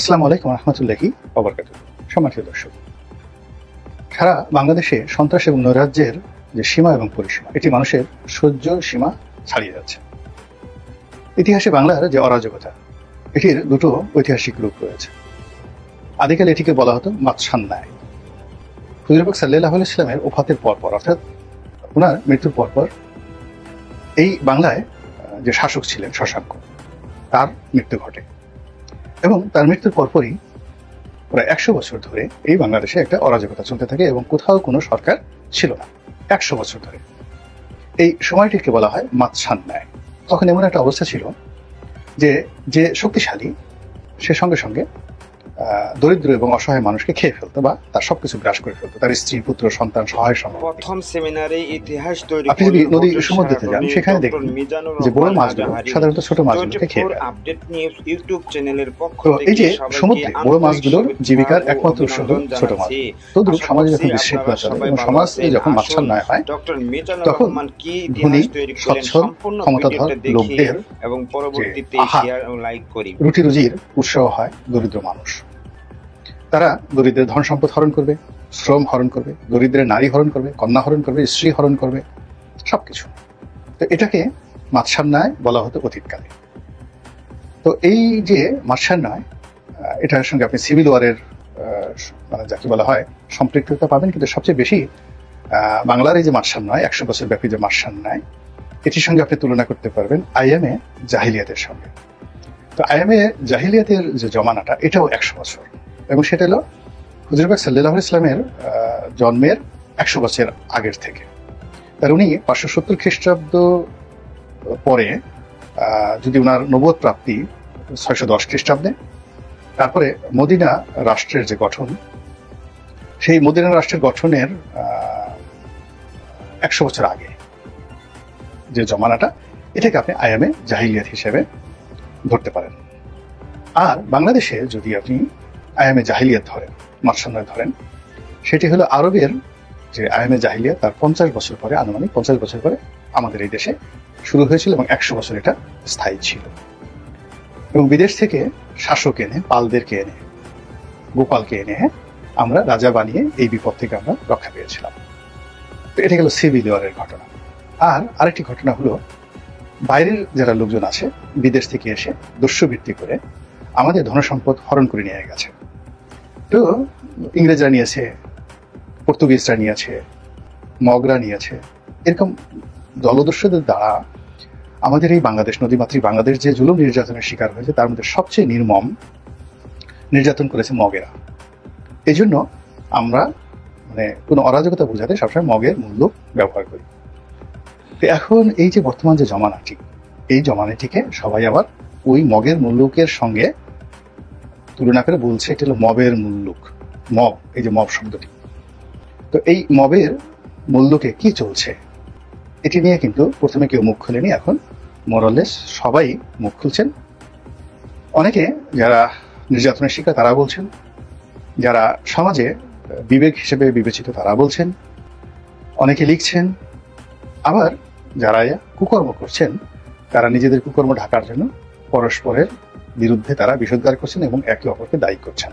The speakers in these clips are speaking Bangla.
আসসালামু আলাইকুম রহমতুল্লাহি ওয়া বারাকাতুহু। সম্মানিত দর্শক, সারা বাংলাদেশে সন্ত্রাস এবং নৈরাজ্যের যে সীমা এবং পরিসীমা, এটি মানুষের সহ্য সীমা ছাড়িয়ে যাচ্ছে। ইতিহাসে বাংলার যে অরাজকতা, এটির দুটো ঐতিহাসিক রূপ রয়েছে। আদিকালে এটিকে বলা হতো মাৎসান্যায়। হুজুর পাক সাল্লাল্লাহু আলাইহি ওয়াসাল্লামের ওফাতের পরপর, অর্থাৎ ওনার মৃত্যুর পরপর এই বাংলায় যে শাসক ছিলেন শশাঙ্ক, তার মৃত্যু ঘটে এবং তার মৃত্যুর পরপরই প্রায় 100 বছর ধরে এই বাংলাদেশে একটা অরাজকতা চলতে থাকে এবং কোথাও কোনো সরকার ছিল না 100 বছর ধরে। এই সময়টিকে বলা হয় মাৎসান্যায়। তখন এমন একটা অবস্থা ছিল যে যে শক্তিশালী সে সঙ্গে সঙ্গে দরিদ্র এবং অসহায় মানুষকে খেয়ে ফেলতো বা তার সবকিছু গ্রাস করে ফেলতো, তার স্ত্রী, পুত্র, সন্তান, সহায় সম্পদ। প্রথম সেমিনারে ইতিহাস তৈরি আপনি যদি নদী সমুদ্রতে যান, সেখানে দেখবেন যে বড় মাছগুলো সাধারণত ছোট মাছগুলোকে খেয়ে ফেলে। আপডেট নিউজ ইউটিউব চ্যানেলের পক্ষ থেকে এই যে সমুদ্রে বড় মাছগুলোর জীবিকার একমাত্র উৎস ছোট মাছ। তদ্রূপ সমাজে যখন বিশৃঙ্খলা চলে এবং সমাজ যখন মাৎসান্যায় হয়, তখন ধনী, সচ্ছল, ক্ষমতাধর লোকদের এবং পরবর্তীতে শেয়ার ও লাইক করি রুটি রুজির উৎস হয় দরিদ্র মানুষ। তারা দরিদ্রের ধন সম্পদ হরণ করবে, শ্রম হরণ করবে, দরিদ্রের নারী হরণ করবে, কন্যা হরণ করবে, স্ত্রী হরণ করবে, সবকিছু। তো এটাকে মাৎসান্যায় বলা হতো অতীতকালে। তো এই যে মাৎসান্যায়, এটার সঙ্গে আপনি সিভিল ওয়ারের মানে যাকে বলা হয় সম্পৃক্ততা পাবেন, কিন্তু সবচেয়ে বেশি বাংলার এই যে মাৎসান্যায়, 100 বছর ব্যাপী যে মাৎসান্যায়, এটির সঙ্গে আপনি তুলনা করতে পারবেন আইএমএ জাহিলিয়াতের সঙ্গে। তো আইএমএ জাহিলিয়াতের যে জমানাটা, এটাও 100 বছর, এবং সেটা হলো হুজুর পাক সাল্লাল্লাহু আলাইহি ওয়াসাল্লামের জন্মের 100 বছর আগের থেকে। তার উনি 570 খ্রিস্টাব্দ পরে, যদি ওনার নবুয়ত প্রাপ্তি 610 খ্রিস্টাব্দে, তারপরে মদিনা রাষ্ট্রের যে গঠন, সেই মদিনা রাষ্ট্রের গঠনের 100 বছর আগে যে জমানাটা, এটাকে আপনি আইএমএ জাহিলিয়াত হিসেবে ধরতে পারেন। আর বাংলাদেশে যদি আপনি আইএমএ জাহিলিয়াত ধরেন, মাৎসান্যায় ধরেন, সেটি হলো আরবের যে আইএমএ জাহিলিয়াত, তার 50 বছর পরে, আনুমানিক 50 বছর পরে আমাদের এই দেশে শুরু হয়েছিল এবং 100 বছর এটা স্থায়ী ছিল। এবং বিদেশ থেকে শাসক এনে, পালদেরকে এনে, গোপালকে এনে আমরা রাজা বানিয়ে এই বিপদ থেকে আমরা রক্ষা পেয়েছিলাম। তো এটা গেল সিভিল ওয়ারের ঘটনা। আর আরেকটি ঘটনা হলো, বাইরের যারা লোকজন আছে বিদেশ থেকে এসে দস্যুবৃত্তি করে আমাদের ধনসম্পদ হরণ করে নিয়ে গেছে। তো ইংরেজরা নিয়েছে, পর্তুগিজরা নিয়েছে, মগরা নিয়েছে। এরকম জলদস্যুদের দ্বারা আমাদের এই বাংলাদেশ, নদীমাতৃক বাংলাদেশ যে জুলুম নির্যাতনের শিকার হয়েছে, তার মধ্যে সবচেয়ে নির্মম নির্যাতন করেছে মগেরা। এই জন্য আমরা মানে কোনো অরাজকতা বোঝাতে সবসময় মগের মূল্য ব্যবহার করি। তো এখন এই যে বর্তমান যে জমানাটি, এই জমানাটিকে সবাই আবার ওই মগের মুল্লুকের সঙ্গে তুলনা করে বলছে এটা হলো মবের মুল্লুক। মব, এই যে মব শব্দটি, তো এই মবের মুল্লুকে কি চলছে, এটি নিয়ে কিন্তু প্রথমে কেউ মুখ খুলেনি, এখন মোরালেস সবাই মুখ খুলছেন। অনেকে যারা নির্যাতনের শিকার তারা বলছেন, যারা সমাজে বিবেক হিসেবে বিবেচিত তারা বলছেন, অনেকে লিখছেন, আবার যারা কুকর্ম করছেন তারা নিজেদের কুকর্ম ঢাকার জন্য পরস্পরের বিরুদ্ধে তারা বিষোদ্গার করছেন এবং একে অপরকে দায়ী করছেন।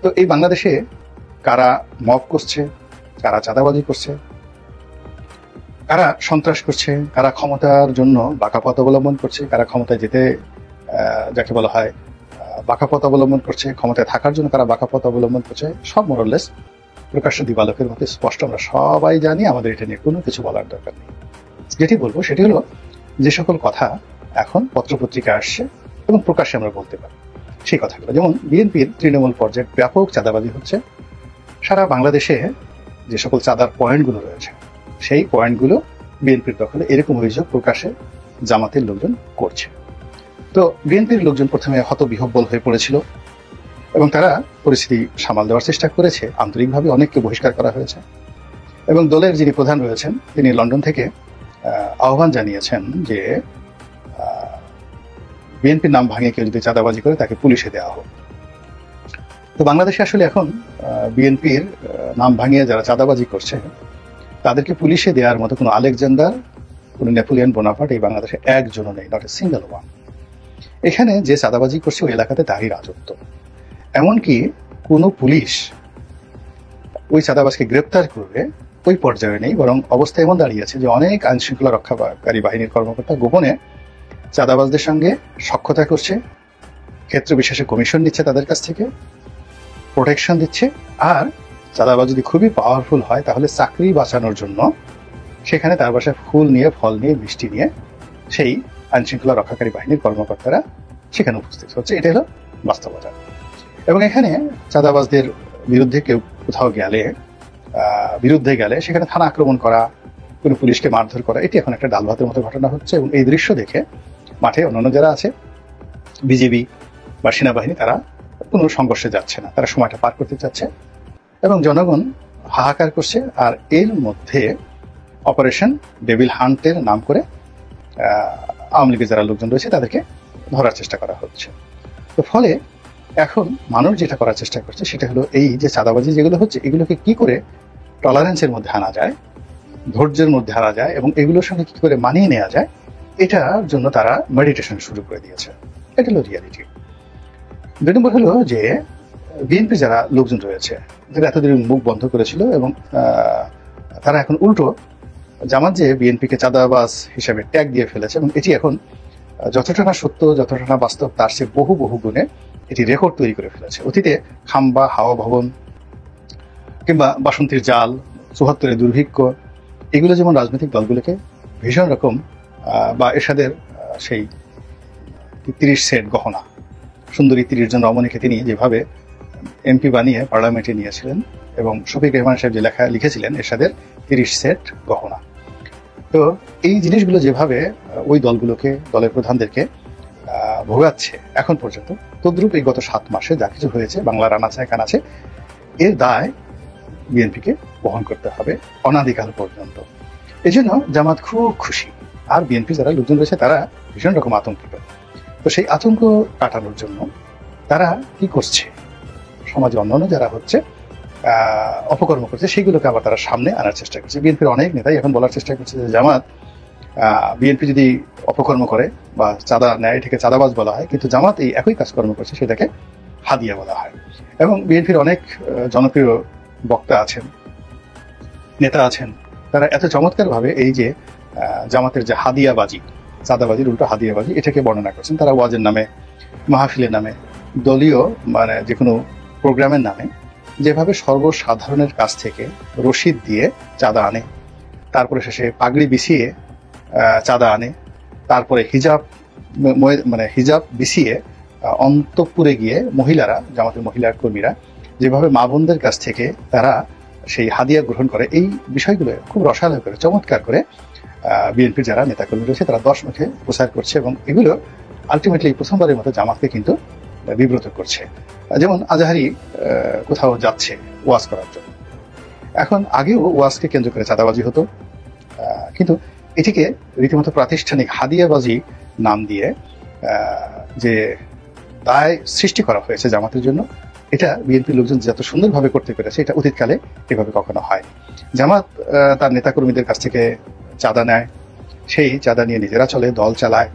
তো এই বাংলাদেশে কারা মব করছে, কারা চাঁদাবাজি করছে, কারা সন্ত্রাস করছে, কারা ক্ষমতার জন্য বাঁকা পথ অবলম্বন করছে, কারা ক্ষমতায় যেতে যাকে বলা হয় বাঁকা পথ অবলম্বন করছে, ক্ষমতায় থাকার জন্য কারা বাঁকা পথ অবলম্বন করছে, সব মোরালেস প্রকাশ্য দিবালোকের মধ্যে স্পষ্ট আমরা সবাই জানি। আমাদের এটা নিয়ে কোনো কিছু বলার দরকার নেই। যেটি বলবো সেটি হলো, যে সকল কথা এখন পত্রপত্রিকা আসছে এবং প্রকাশ্যে আমরা বলতে পারি সেই কথাগুলো, যেমন বিএনপির তৃণমূল পর্যায়ে ব্যাপক চাঁদাবাজি হচ্ছে। সারা বাংলাদেশে যে সকল চাঁদার পয়েন্টগুলো রয়েছে, সেই পয়েন্টগুলো বিএনপির দখলে, এরকম অভিযোগ প্রকাশ্যে জামাতের লোকজন করছে। তো বিএনপির লোকজন প্রথমে হতবিহ্বল হয়ে পড়েছিল এবং তারা পরিস্থিতি সামাল দেওয়ার চেষ্টা করেছে। আন্তরিকভাবে অনেককে বহিষ্কার করা হয়েছে এবং দলের যিনি প্রধান রয়েছেন তিনি লন্ডন থেকে আহ্বান জানিয়েছেন যে বিএনপির নাম ভাঙিয়ে কেউ যদি চাঁদাবাজি করে তাকে পুলিশে দেওয়া হোক। তো বাংলাদেশে আসলে এখন বিএনপির নাম ভাঙিয়ে যারা চাঁদাবাজি করছে তাদেরকে পুলিশে দেওয়ার মতো কোনো আলেকজান্ডার, কোনো নেপোলিয়ন বোনাপার্ট এই বাংলাদেশে একজনও নেই, নট এ সিঙ্গেল ওয়ান। এখানে যে চাঁদাবাজি করছে ওই এলাকাতে তারই রাজত্ব। এমনকি কোনো পুলিশ ওই চাঁদাবাজকে গ্রেপ্তার করবে ওই পর্যায়ে নেই, বরং অবস্থা এমন দাঁড়িয়েছে যে অনেক আইন শৃঙ্খলা রক্ষাকারী বাহিনীর কর্মকর্তা গোপনে চাঁদাবাজদের সঙ্গে সখ্যতা করছে, ক্ষেত্র বিশেষে কমিশন নিচ্ছে তাদের কাছ থেকে, প্রোটেকশন দিচ্ছে। আর চাঁদাবাজ যদি খুবই পাওয়ারফুল হয় তাহলে চাকরি বাঁচানোর জন্য সেখানে তার বাসায় ফুল নিয়ে, ফল নিয়ে, মিষ্টি নিয়ে সেই আইন শৃঙ্খলা রক্ষাকারী বাহিনীর কর্মকর্তারা সেখানে উপস্থিত হচ্ছে। এটা হলো বাস্তবতা। এবং এখানে চাঁদাবাজদের বিরুদ্ধে কেউ কোথাও বিরুদ্ধে গেলে সেখানে থানা আক্রমণ করা, কোনো পুলিশকে মারধর করা, এটি এখন একটা ডাল ভাতের মতো ঘটনা হচ্ছে। এবং এই দৃশ্য দেখে মাঠে অন্যান্য যারা আছে, বিজেপি বা সেনাবাহিনী, তারা কোনো সংঘর্ষে যাচ্ছে না, তারা সময়টা পার করতে চাচ্ছে এবং জনগণ হাহাকার করছে। আর এর মধ্যে অপারেশন ডেভিল হান্টের নাম করে আওয়ামী লীগের যারা লোকজন রয়েছে তাদেরকে ধরার চেষ্টা করা হচ্ছে। তো ফলে এখন মানুষ যেটা করার চেষ্টা করছে সেটা হলো এই যে চাঁদাবাজি যেগুলো হচ্ছে এগুলোকে কি করে টলারেন্সের মধ্যে আনা যায়, ধৈর্যের মধ্যে আনা যায় এবং এগুলোর সঙ্গে কি করে মানিয়ে নেওয়া যায়, এটার জন্য তারা মেডিটেশন শুরু করে দিয়েছে। এটা হলো রিয়ালিটি। 2 নম্বর হলো যে বিএনপি যারা লোকজন রয়েছে যারা এতদিন মুখ বন্ধ করেছিল এবং তারা এখন উল্টো জামাত যে বিএনপিকে চাঁদাবাজ হিসেবে ট্যাগ দিয়ে ফেলেছে এবং এটি এখন যতটা না সত্য, যতটা না বাস্তব, তার চেয়ে বহু বহু গুণে এটি রেকর্ড তৈরি করে ফেলেছে। অতীতে খাম্বা, হাওয়া ভবন কিংবা বাসন্তীর জাল, ৭৪-এর দুর্ভিক্ষ, এগুলো যেমন রাজনৈতিক দলগুলোকে ভীষণ রকম বা এরশাদের সেই 30 সেট গহনা, সুন্দরী 30 জন রমণীকে তিনি যেভাবে এমপি বানিয়ে পার্লামেন্টে নিয়েছিলেন এবং শফিক রেহমান সাহেব যে লিখেছিলেন এরশাদের 30 সেট গহনা। তো এই জিনিসগুলো যেভাবে ওই দলগুলোকে, দলের প্রধানদেরকে ভোগাচ্ছে এখন পর্যন্ত, তদ্রূপ এই গত 7 মাসে যা কিছু হয়েছে বাংলার আনাচে কানাচে, এর দায় বিএনপিকে বহন করতে হবে অনাদিকাল পর্যন্ত। এই জন্য জামাত খুব খুশি, আর বিএনপি যারা লোকজন রয়েছে তারা ভীষণ রকম আতঙ্কিত। তো সেই আতঙ্ক কাটানোর জন্য তারা কি করছে, সমাজে অন্যান্য যারা হচ্ছে অপকর্ম করছে সেগুলোকে আবার তারা সামনে আনার চেষ্টা করছে। বিএনপির অনেক নেতাই এখন বলার চেষ্টা করছে যে জামাত, বিএনপি যদি অপকর্ম করে বা চাঁদা নেয় এটাকে চাঁদাবাজ বলা হয়, কিন্তু জামাত এই একই কাজকর্ম করছে সেটাকে হাদিয়া বলা হয়। এবং বিএনপির অনেক জনপ্রিয় বক্তা আছেন, নেতা আছেন, তারা এত চমৎকারভাবে এই যে জামাতের যে হাদিয়াবাজি, চাঁদাবাজির উল্টো হাদিয়াবাজি, এটাকে বর্ণনা করছেন। তারা ওয়াজের নামে, মাহফিলের নামে, দলীয় মানে যে কোনো প্রোগ্রামের নামে যেভাবে সর্বসাধারণের কাছ থেকে রসিদ দিয়ে চাঁদা আনে, তারপরে শেষে পাগড়ি বিছিয়ে চাঁদা আনে, তারপরে হিজাব বিছিয়ে অন্তঃপুরে গিয়ে মহিলারা, জামাতের মহিলা কর্মীরা যেভাবে মা বোনদের কাছ থেকে তারা সেই হাদিয়া গ্রহণ করে, এই বিষয়গুলো খুব রসালো করে, চমৎকার করে বিএনপির যারা নেতাকর্মী রয়েছে তারা 10 মুখে প্রচার করছে এবং এগুলো আলটিমেটলি প্রথমবারের মতো জামাতকে কিন্তু বিব্রত করছে। যেমন আজাহারি কোথাও যাচ্ছে ওয়াজ করার জন্য, এখন আগেও ওয়াজকে কেন্দ্র করে চাঁদাবাজি হতো, কিন্তু এটিকে রীতিমতো প্রাতিষ্ঠানিক হাদিয়াবাজি নাম দিয়ে যে দায় সৃষ্টি করা হয়েছে জামাতের জন্য, এটা বিএনপির লোকজন যত সুন্দরভাবে করতে পেরেছে এটা অতীতকালে এভাবে কখনো হয়। জামাত তার নেতাকর্মীদের কাছ থেকে চাঁদা নেয়, সেই চাঁদা নিয়ে নিজেরা চলে, দল চালায়,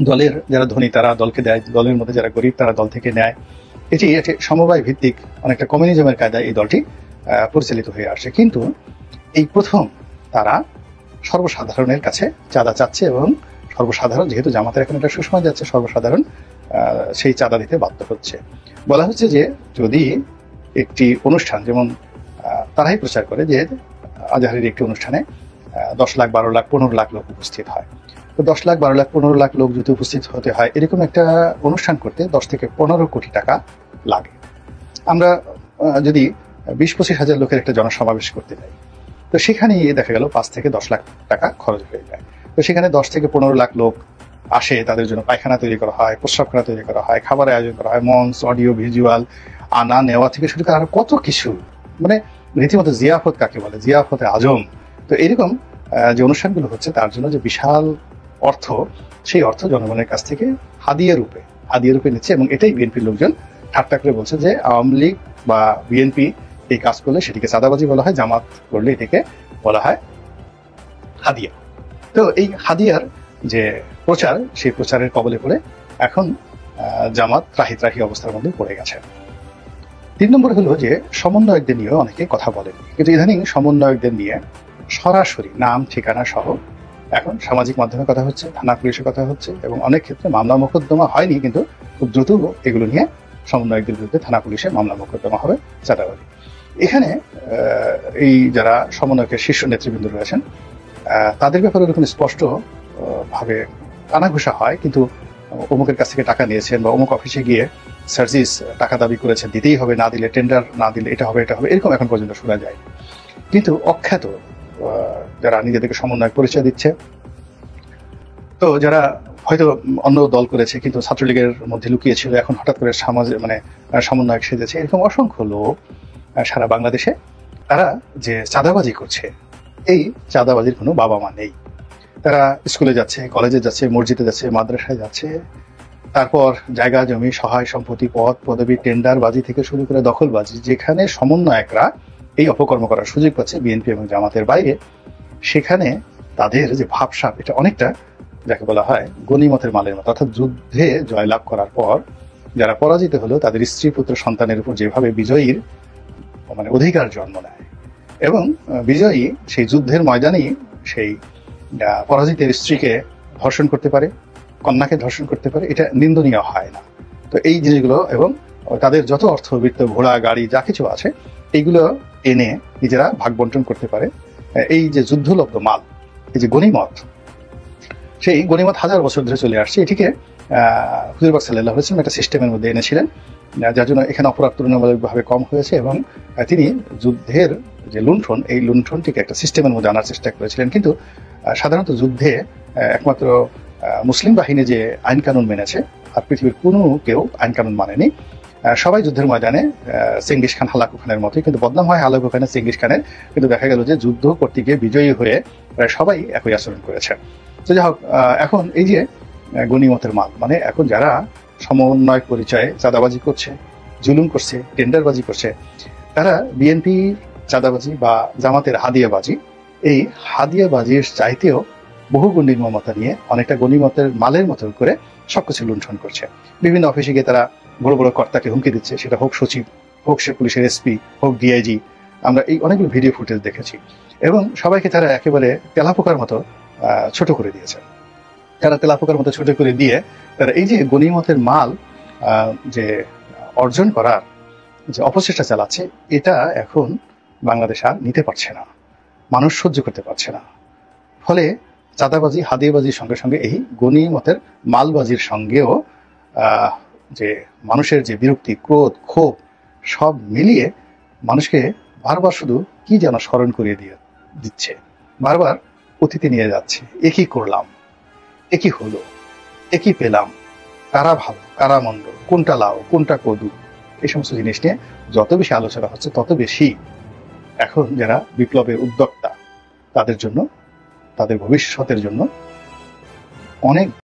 দলের যারা ধনী তারা দলকে দেয়, দলের মধ্যে যারা গরিব তারা দল থেকে নেয়। এটি সমবায় ভিত্তিক অনেকটা কমিউনিজমের কায়দায় এই দলটি পরিচালিত হয়ে আসে। কিন্তু এই প্রথম তারা সর্বসাধারণের কাছে চাঁদা চাচ্ছে এবং সর্বসাধারণ, যেহেতু জামাতের এখন একটা সুসময় যাচ্ছে, সর্বসাধারণ সেই চাঁদা দিতে বাধ্য হচ্ছে। বলা হচ্ছে যে যদি একটি অনুষ্ঠান, যেমন তারাই প্রচার করে যে আজাহারির একটি অনুষ্ঠানে 10 লাখ, 12 লাখ, 15 লাখ লোক উপস্থিত হয়, তো 10 লাখ, 12 লাখ, 15 লাখ লোক যদি উপস্থিত হতে হয় এরকম একটা অনুষ্ঠান করতে 10 থেকে 15 কোটি টাকা লাগে। আমরা যদি 20-25 হাজার লোকের একটা জনসমাবেশ করতে যাই, তো সেখানে দেখা গেল 5 থেকে 10 লাখ টাকা খরচ হয়ে যায়। তো সেখানে 10 থেকে 15 লাখ লোক আসে, তাদের জন্য পায়খানা তৈরি করা হয়, প্রস্রাবখানা তৈরি করা হয়, খাবারের আয়োজন করা হয়, মঞ্চ, অডিও ভিজুয়াল আনা নেওয়া থেকে শুরু করে আরো কত কিছু, মানে রীতিমতো জিয়াফত কাকে বলে, জিয়াফতে আজম। তো এরকম যে অনুষ্ঠানগুলো হচ্ছে তার জন্য যে বিশাল অর্থ, সেই অর্থ জনগণের কাছ থেকে হাদিয়া রূপে নিচ্ছে এবং এটাই বিএনপির লোকজন ঠাট্টা করে বলছে যে আওয়ামী লীগ বা বিএনপি এই কাজ করলে সেটিকে চাঁদাবাজি বলা হয়, জামাত করলে এটিকে বলা হয় হাদিয়া। তো এই হাদিয়ার যে প্রচার, সেই প্রচারের কবলে পড়ে এখন জামাত ত্রাহি অবস্থার মধ্যে পড়ে গেছে। 3 নম্বর হলো যে সমন্বয়কদের নিয়ে অনেকে কথা বলেন, কিন্তু ইদানিং সমন্বয়কদের নিয়ে সরাসরি নাম ঠিকানা সহ এখন সামাজিক মাধ্যমে কথা হচ্ছে, থানা পুলিশে কথা হচ্ছে, এবং অনেক ক্ষেত্রে মামলা মোকদ্দমা হয়নি, কিন্তু খুব দ্রুত এগুলো নিয়ে সমন্বয়কদের বিরুদ্ধে থানা পুলিশে মামলা মোকদ্দমা হবে চাঁদাবাজি। এখানে এই যারা সমন্বয়কের শীর্ষ নেতৃবৃন্দ রয়েছেন তাদের ব্যাপারে এরকম স্পষ্ট ভাবে কানাঘুষা হয়, কিন্তু অমুকের কাছ থেকে টাকা নিয়েছেন বা অমুক অফিসে গিয়ে সার্জিস টাকা দাবি করেছেন, দিতেই হবে, না দিলে টেন্ডার না দিলে এটা হবে এরকম এখন পর্যন্ত শোনা যায়। কিন্তু অখ্যাত যারা নিজেদেরকে সমন্বয় পরিচয় দিচ্ছে, তো যারা হয়তো অন্য দল করেছে কিন্তু ছাত্রলীগের মধ্যে লুকিয়ে ছিল, এখন হঠাৎ করে সমন্বয়ক সেজেছে, এরকম অসংখ্য লোক সারা বাংলাদেশে তারা যে চাঁদাবাজি করছে, এই চাঁদাবাজির কোনো বাবা মা নেই। তারা স্কুলে যাচ্ছে, কলেজে যাচ্ছে, মসজিদে যাচ্ছে, মাদ্রাসায় যাচ্ছে, তারপর জায়গা জমি, সহায় সম্পত্তি, পদ পদবি, টেন্ডারবাজি থেকে শুরু করে দখলবাজি, যেখানে সমন্বয়করা এই অপকর্ম করার সুযোগ পাচ্ছে বিএনপি এবং জামাতের বাইরে, সেখানে তাদের যে ভাবসাব এটা অনেকটা যাকে বলা হয় গনিমতের মালের মতো। অর্থাৎ যুদ্ধে জয়লাভ করার পর যারা পরাজিত হলো তাদের স্ত্রী পুত্র সন্তানের উপর যেভাবে বিজয়ীর অধিকার জন্ম নেয়, এবং বিজয়ী সেই যুদ্ধের ময়দানেই সেই পরাজিতের স্ত্রীকে ধর্ষণ করতে পারে, কন্যাকে ধর্ষণ করতে পারে, এটা নিন্দনীয় হয় না। তো এই জিনিসগুলো এবং তাদের যত অর্থবিত্ত, ঘোড়া গাড়ি যা কিছু আছে এইগুলো এনে নিজেরা ভাগ বন্টন করতে পারে। এই যে যুদ্ধলব্ধ মাল, এই যে গনিমত, সেই গনিমত হাজার বছর ধরে চলে আসছে। এটিকে হুজুর পাক সাল্লাল্লাহু আলাইহি ওয়াসাল্লাম একটা সিস্টেমের মধ্যে এনেছিলেন, যার জন্য এখানে অপরাধ তুলনামূলকভাবে কম হয়েছে, এবং তিনি যুদ্ধের যে লুণ্ঠন, এই লুণ্ঠনটিকে একটা সিস্টেমের মধ্যে আনার চেষ্টা করেছিলেন। কিন্তু সাধারণত যুদ্ধে একমাত্র মুসলিম বাহিনী যে আইন কানুন মেনেছে, আর পৃথিবীর কোনো কেউ আইন কানুন মানেনি। সবাই যুদ্ধের ময়দানে চেঙ্গিস খান, হালাকু খানের মতোই, কিন্তু বদনাম হয় হালাকু খানের, চেঙ্গিস খানের, কিন্তু দেখা গেল যে যুদ্ধ করতে গিয়ে বিজয়ী হয়ে প্রায় সবাই একই আচরণ করেছে। তো যাই হোক, এখন এই যে গনিমতের মাল, এখন যারা সমন্বয় পরিচয়ে চাঁদাবাজি করছে, জুলুম করছে, টেন্ডারবাজি করছে, তারা বিএনপি চাঁদাবাজি বা জামাতের হাদিয়াবাজি, এই হাদিয়াবাজির চাইতেও বহু গুণ নির্মমতা নিয়ে অনেকটা গনিমতের মালের মতো করে সবকিছু লুণ্ঠন করছে। বিভিন্ন অফিসে গিয়ে তারা বড় বড় কর্তাকে হুমকি দিচ্ছে, সেটা হোক সচিব, হোক সে পুলিশের এসপি, হোক ডিআইজি। আমরা এই অনেকগুলো ভিডিও ফুটেজ দেখেছি, এবং সবাইকে তারা একেবারে তেলাপোকার মতো ছোট করে দিয়েছে। তারা তেলাপোকার মতো ছোট করে দিয়ে তারা এই যে গনিমতের মাল যে অর্জন করার যে অপচেষ্টা চালাচ্ছে, এটা এখন বাংলাদেশ আর নিতে পারছে না, মানুষ সহ্য করতে পারছে না। ফলে চাঁদাবাজি, হাদিয়াবাজির সঙ্গে সঙ্গে এই গনিমতের মালবাজির সঙ্গেও যে মানুষের যে বিরক্তি, ক্রোধ, ক্ষোভ সব মিলিয়ে মানুষকে বারবার শুধু কি যেন স্মরণ করিয়ে দিচ্ছে, বারবার অতীতে নিয়ে যাচ্ছে। একই করলাম, একই হলো, একই পেলাম, কারা ভালো কারা মন্দ, কোনটা লাউ কোনটা কদু, এই সমস্ত জিনিস নিয়ে যত বেশি আলোচনা হচ্ছে তত বেশি এখন যারা বিপ্লবের উদ্যোক্তা তাদের জন্য, তাদের ভবিষ্যতের জন্য অনেক